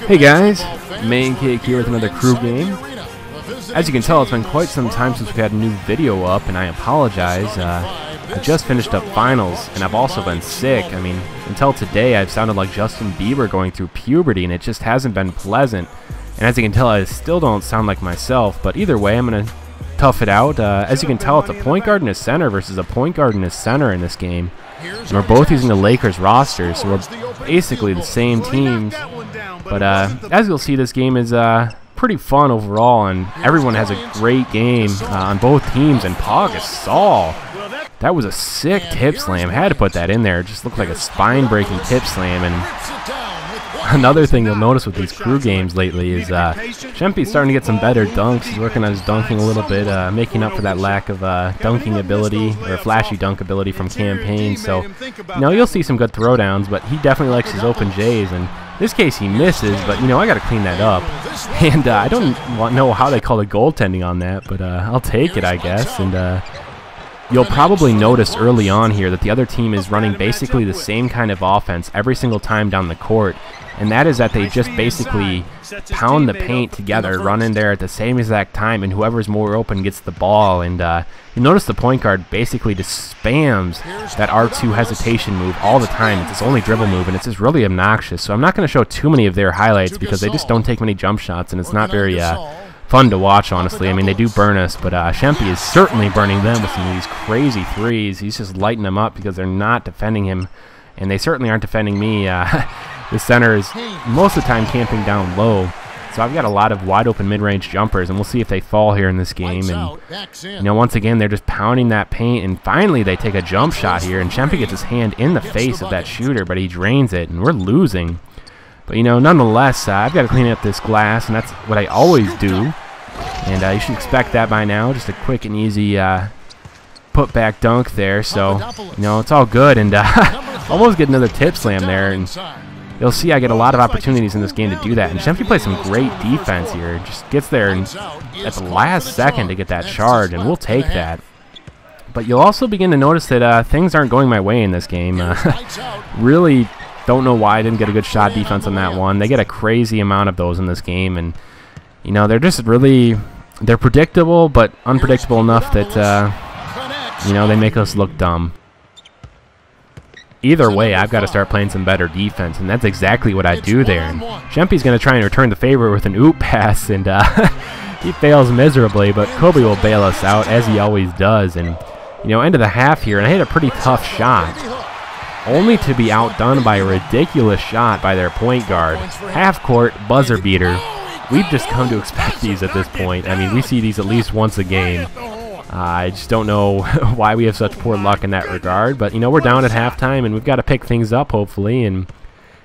Hey guys, Mancake here with another crew game. As you can tell, it's been quite some time since we've had a new video up, and I apologize. I just finished up finals, and I've also been sick. I mean, until today, I've sounded like Justin Bieber going through puberty, and it just hasn't been pleasant. And as you can tell, I still don't sound like myself, but either way, I'm going to tough it out. As you can tell, it's a point guard and a center versus a point guard and a center in this game. And we're both using the Lakers roster, so we're basically the same teams. But as you'll see, this game is pretty fun overall, and everyone has a great game on both teams. And Pau Gasol, that was a sick tip slam. Had to put that in there. It just looked like a spine-breaking tip slam. And another thing you'll notice with these crew games lately is Shempi's starting to get some better dunks. He's working on his dunking a little bit, making up for that lack of dunking ability, or flashy dunk ability from Cam Payne. So, you know, you'll see some good throwdowns, but he definitely likes his open J's. And in this case, he misses, but, you know, I got to clean that up. And I don't know how they call it goaltending on that, but I'll take it, I guess. And you'll probably notice early on here that the other team is running basically the same kind of offense every single time down the court. And that is that they just basically pound the paint together, run in there at the same exact time, and whoever's more open gets the ball. And you notice the point guard basically just spams that R2 hesitation move all the time. It's his only dribble move, and it's just really obnoxious. So I'm not going to show too many of their highlights because they just don't take many jump shots, and it's not very fun to watch, honestly. I mean, they do burn us, but Shempi is certainly burning them with some of these crazy threes. He's just lighting them up because they're not defending him, and they certainly aren't defending me. The center is most of the time camping down low, so I've got a lot of wide open mid-range jumpers, and we'll see if they fall here in this game. And you know, once again, they're just pounding that paint, and finally they take a jump shot here, and Shempi gets his hand in the face of that shooter, but he drains it, and we're losing. But you know, nonetheless, I've got to clean up this glass, and that's what I always do. And you should expect that by now. Just a quick and easy put-back dunk there. So, you know, it's all good. And almost get another tip slam there. And you'll see I get a lot of opportunities in this game to do that. And Shempi plays some great defense here. Just gets there and at the last second to get that charge, and we'll take that. But you'll also begin to notice that things aren't going my way in this game. Really don't know why I didn't get a good shot defense on that one. They get a crazy amount of those in this game. And you know, they're just really, they're predictable, but unpredictable enough that, you know, they make us look dumb. Either way, I've got to start playing some better defense, and that's exactly what I do there. And Shempi's going to try and return the favor with an oop pass, and he fails miserably, but Kobe will bail us out, as he always does. And, you know, end of the half here, and I hit a pretty tough shot, only to be outdone by a ridiculous shot by their point guard. Half-court buzzer beater. We've just come to expect these at this point. I mean, we see these at least once a game. I just don't know why we have such poor luck in that regard. But, you know, we're down at halftime, and we've got to pick things up, hopefully. And, you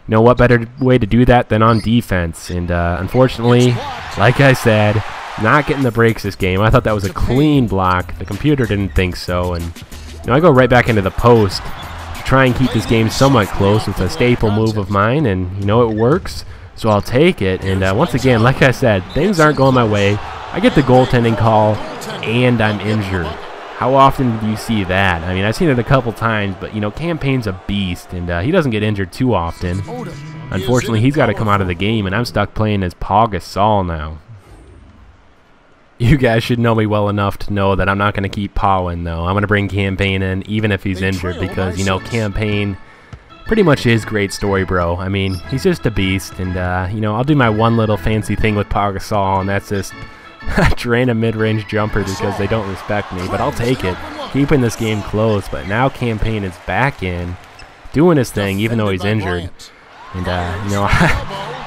know, what better way to do that than on defense? And, unfortunately, like I said, not getting the breaks this game. I thought that was a clean block. The computer didn't think so. And, you know, I go right back into the post to try and keep this game somewhat close with a staple move of mine. And, you know, it works. So I'll take it, and once again, like I said, things aren't going my way. I get the goaltending call, and I'm injured. How often do you see that? I mean, I've seen it a couple times, but, you know, Cam Payne's a beast, and he doesn't get injured too often. Unfortunately, he's got to come out of the game, and I'm stuck playing as Pau Gasol now. You guys should know me well enough to know that I'm not going to keep Pau in, though. I'm going to bring Cam Payne in, even if he's injured, because, you know, Cam Payne pretty much is great story, bro. I mean, he's just a beast, and you know, I'll do my one little fancy thing with Pau Gasol, and that's just drain a mid-range jumper because they don't respect me. But I'll take it, keeping this game close. But now Cam Payne is back in, doing his thing, even though he's injured. And you know,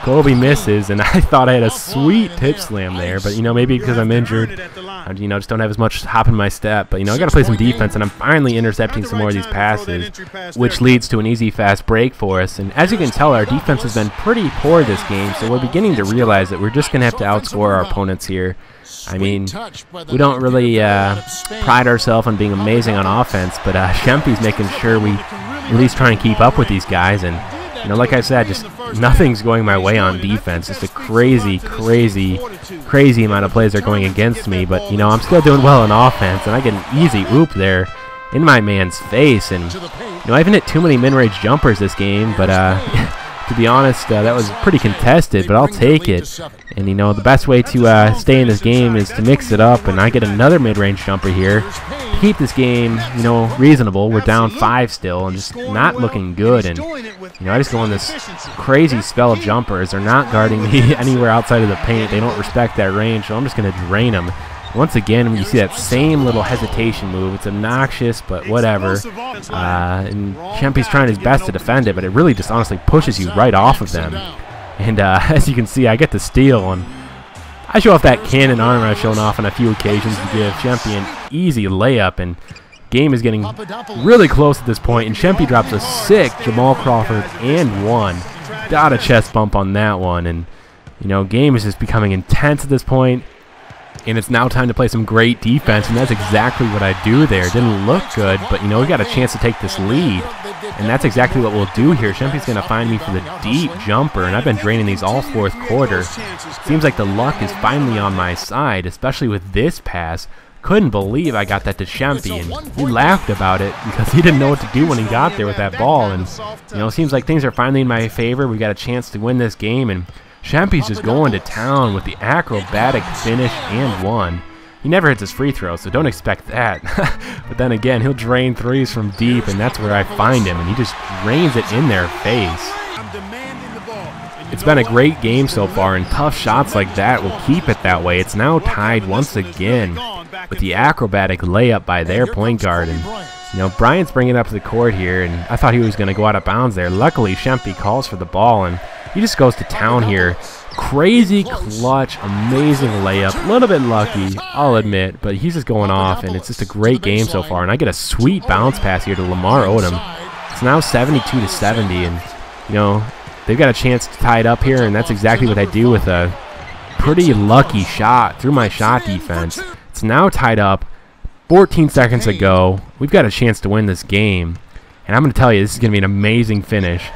Kobe misses, and I thought I had a sweet tip slam there, but you know, maybe because I'm injured, I, you know, just don't have as much hop in my step. But you know, I got to play some defense, and I'm finally intercepting some more of these passes, which leads to an easy fast break for us. And as you can tell, our defense has been pretty poor this game, so we're beginning to realize that we're just gonna have to outscore our opponents here. I mean, we don't really pride ourselves on being amazing on offense, but Shempi's making sure we at least try and keep up with these guys. And you know, like I said, just nothing's going my way on defense. Just a crazy amount of plays are going against me. But, you know, I'm still doing well on offense, and I get an easy oop there in my man's face. And, you know, I haven't hit too many mid-range jumpers this game, but to To be honest, that was pretty contested, but I'll take it. And, you know, the best way to stay in this game is to mix it up, and I get another mid-range jumper here. Keep this game, you know, reasonable. We're down 5 still and just not looking good. And, you know, I just go on this crazy spell of jumpers. They're not guarding me anywhere outside of the paint. They don't respect that range, so I'm just going to drain them. Once again, when you see that same little hesitation move, it's obnoxious, but whatever. And Shempi's trying his best to defend it, but it really just honestly pushes you right off of them. And as you can see, I get the steal, and I show off that cannon armor I've shown off on a few occasions to give Shempi an easy layup, and game is getting really close at this point, and Shempi drops a sick Jamal Crawford and one. Got a chest bump on that one, and you know, game is just becoming intense at this point, and it's now time to play some great defense, and that's exactly what I do there. Didn't look good, but you know, we got a chance to take this lead, and that's exactly what we'll do here. Shempi's going to find me for the deep jumper, and I've been draining these all fourth quarter. Seems like the luck is finally on my side, especially with this pass. Couldn't believe I got that to Shempi, and he laughed about it because he didn't know what to do when he got there with that ball. And you know, it seems like things are finally in my favor. We got a chance to win this game, and Shempi's just going to town with the acrobatic finish and one. He never hits his free throw, so don't expect that. But then again, he'll drain threes from deep, and that's where I find him, and he just drains it in their face. It's been a great game so far, and tough shots like that will keep it that way. It's now tied once again with the acrobatic layup by their point guard. And you know, Bryant's bringing it up to the court here, and I thought he was going to go out of bounds there. Luckily, Shempi calls for the ball, and he just goes to town here. Crazy clutch, amazing layup. A little bit lucky, I'll admit, but he's just going off, and it's just a great game so far. And I get a sweet bounce pass here to Lamar Odom. It's now 72-70, and you know, they've got a chance to tie it up here, and that's exactly what I do with a pretty lucky shot through my shot defense. It's now tied up. 14 seconds to go. We've got a chance to win this game, and I'm going to tell you, this is going to be an amazing finish.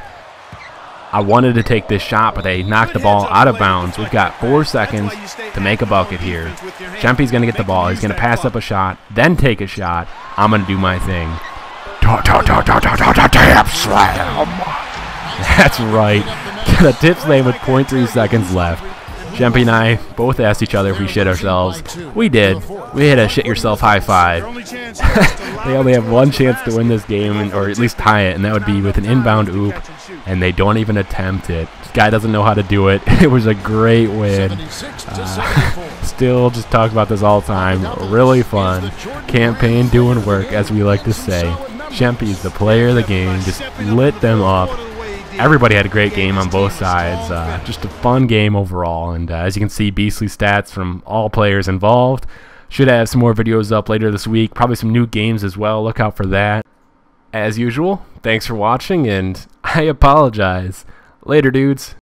I wanted to take this shot, but they knocked the ball out of bounds. We've got 4 seconds to make a bucket here. Shempi's going to get the ball. He's going to pass up a shot, then take a shot. I'm going to do my thing. Tap slam. That's right. Got a tip slam with 0.3 seconds left. Shempi and I both asked each other if we shit ourselves. We did. We hit a shit yourself high five. They only have one chance to win this game, or at least tie it, and that would be with an inbound oop, and they don't even attempt it. This guy doesn't know how to do it. It was a great win. Still just talk about this all the time. Really fun. Cam Payne doing work, as we like to say. Shempi's the player of the game. Just lit them up. Everybody had a great game on both sides. Just a fun game overall. And as you can see, beastly stats from all players involved. Should have some more videos up later this week. Probably some new games as well. Look out for that. As usual, thanks for watching, and I apologize. Later, dudes.